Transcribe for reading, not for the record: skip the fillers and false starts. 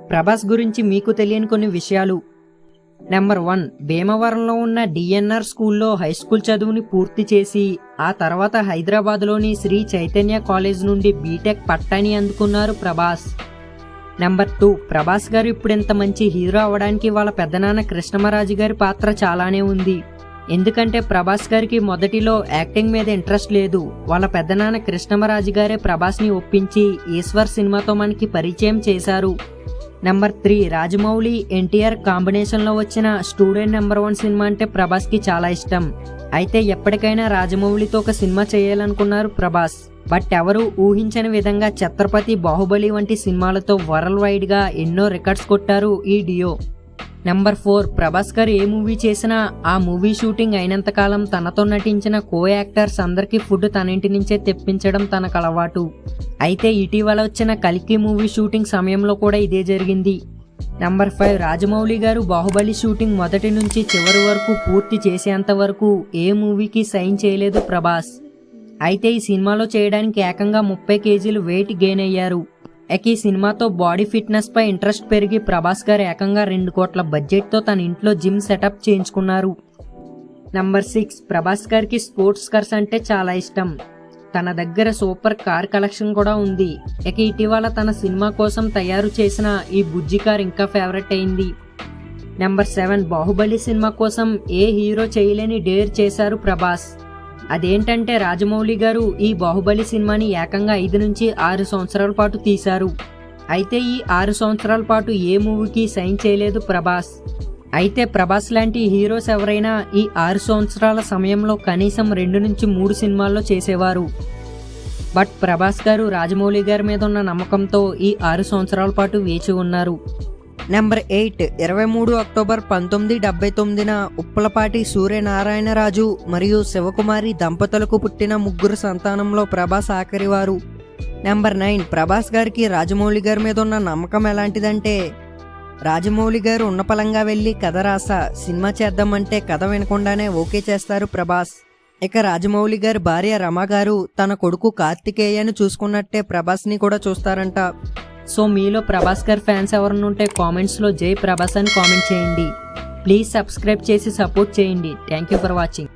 ప్రభాస్ గురించి మీకు తెలియని కొన్ని విషయాలు. నెంబర్ 1, భీమవరంలో ఉన్న డిఎన్ఆర్ స్కూల్లో హై స్కూల్ చదువుని పూర్తి చేసి ఆ తర్వాత హైదరాబాద్లోని శ్రీ చైతన్య కాలేజ్ నుండి బీటెక్ పట్టాని అందుకున్నారు ప్రభాస్. నెంబర్ 2, ప్రభాస్ గారు ఇప్పుడు ఇంత మంచి హీరో అవడానికి వాళ్ళ పెద్దనాన్న కృష్ణమరాజు గారి పాత్ర చాలానే ఉంది. ఎందుకంటే ప్రభాస్ గారికి మొదటిలో యాక్టింగ్ మీద ఇంట్రెస్ట్ లేదు. వాళ్ళ పెద్దనాన్న కృష్ణమరాజు గారే ప్రభాస్ని ఒప్పించి ఈశ్వర్ సినిమాతో మనకి పరిచయం చేశారు. నెంబర్ 3, రాజమౌళి ఎన్టీఆర్ కాంబినేషన్లో వచ్చిన స్టూడెంట్ నెంబర్ 1 సినిమా అంటే ప్రభాస్కి చాలా ఇష్టం. అయితే ఎప్పటికైనా రాజమౌళితో ఒక సినిమా చేయాలనుకున్నారు ప్రభాస్. బట్ ఎవరు ఊహించని విధంగా ఛత్రపతి, బాహుబలి వంటి సినిమాలతో వరల్డ్ వైడ్గా ఎన్నో రికార్డ్స్ కొట్టారు ఈ డియో. నెంబర్ 4, ప్రభాస్ గారు ఏ మూవీ చేసినా ఆ మూవీ షూటింగ్ అయినంతకాలం తనతో నటించిన కో యాక్టర్స్ అందరికీ ఫుడ్ తన ఇంటి నుంచే తెప్పించడం తనకు అలవాటు. అయితే ఇటీవల వచ్చిన కల్కి మూవీ షూటింగ్ సమయంలో కూడా ఇదే జరిగింది. నెంబర్ 5, రాజమౌళి గారు బాహుబలి షూటింగ్ మొదటి నుంచి చివరి వరకు పూర్తి చేసేంత వరకు ఏ మూవీకి సైన్ చేయలేదు ప్రభాస్. అయితే ఈ సినిమాలో చేయడానికి ఏకంగా 30 కేజీలు వెయిట్ గెయిన్ అయ్యారు. ఈ సినిమాతో బాడీ ఫిట్నెస్ పై ఇంట్రెస్ట్ పెరిగి ప్రభాస్ గారు ఏకంగా 2 కోట్ల బడ్జెట్తో తన ఇంట్లో జిమ్ సెటప్ చేయించుకున్నారు. నెంబర్ 6, ప్రభాస్ గారికి స్పోర్ట్స్ కార్స్ అంటే చాలా ఇష్టం. తన దగ్గర సూపర్ కార్ కలెక్షన్ కూడా ఉంది. ఇటీవల తన సినిమా కోసం తయారు చేసిన ఈ బుజ్జి కార్ ఇంకా ఫేవరెట్ అయింది. నెంబర్ 7, బాహుబలి సినిమా కోసం ఏ హీరో చేయలేని డేర్ చేశారు ప్రభాస్. అదేంటంటే రాజమౌళి గారు ఈ బాహుబలి సినిమాని ఏకంగా 5 నుంచి 6 సంవత్సరాల పాటు తీశారు. అయితే ఈ 6 సంవత్సరాల పాటు ఏ మూవీకి సైన్ చేయలేదు ప్రభాస్. అయితే ప్రభాస్ లాంటి హీరోస్ ఎవరైనా ఈ 6 సంవత్సరాల సమయంలో కనీసం 2 నుంచి 3 సినిమాల్లో చేసేవారు. బట్ ప్రభాస్ గారు రాజమౌళి గారి మీద ఉన్న నమ్మకంతో ఈ 6 సంవత్సరాల పాటు వేచి ఉన్నారు. నెంబర్ 8, 23 అక్టోబర్ 1979న ఉప్పలపాటి సూర్యనారాయణరాజు మరియు శివకుమారి దంపతులకు పుట్టిన 3 సంతానంలో ప్రభాస్ ఆఖరివారు. నెంబర్ 9, ప్రభాస్ గారికి రాజమౌళి గారి మీద ఉన్న నమ్మకం ఎలాంటిదంటే రాజమౌళి గారు ఉన్నపలంగా వెళ్ళి కథ రాసా సినిమా చేద్దామంటే కథ వినకుండానే ఓకే చేస్తారు ప్రభాస్. రాజమౌళి గారి భార్య రమ గారు తన కొడుకు కార్తికేయను చూసుకున్నట్టే ప్రభాస్ని కూడా చూస్తారంట. సో మీలో ప్రభాస్ గారి ఫ్యాన్స్ ఎవరైనా ఉంటే కామెంట్స్లో జై ప్రభాస్ అని కామెంట్ చేయండి. ప్లీజ్ సబ్స్క్రైబ్ చేసి సపోర్ట్ చేయండి. Thank you for watching.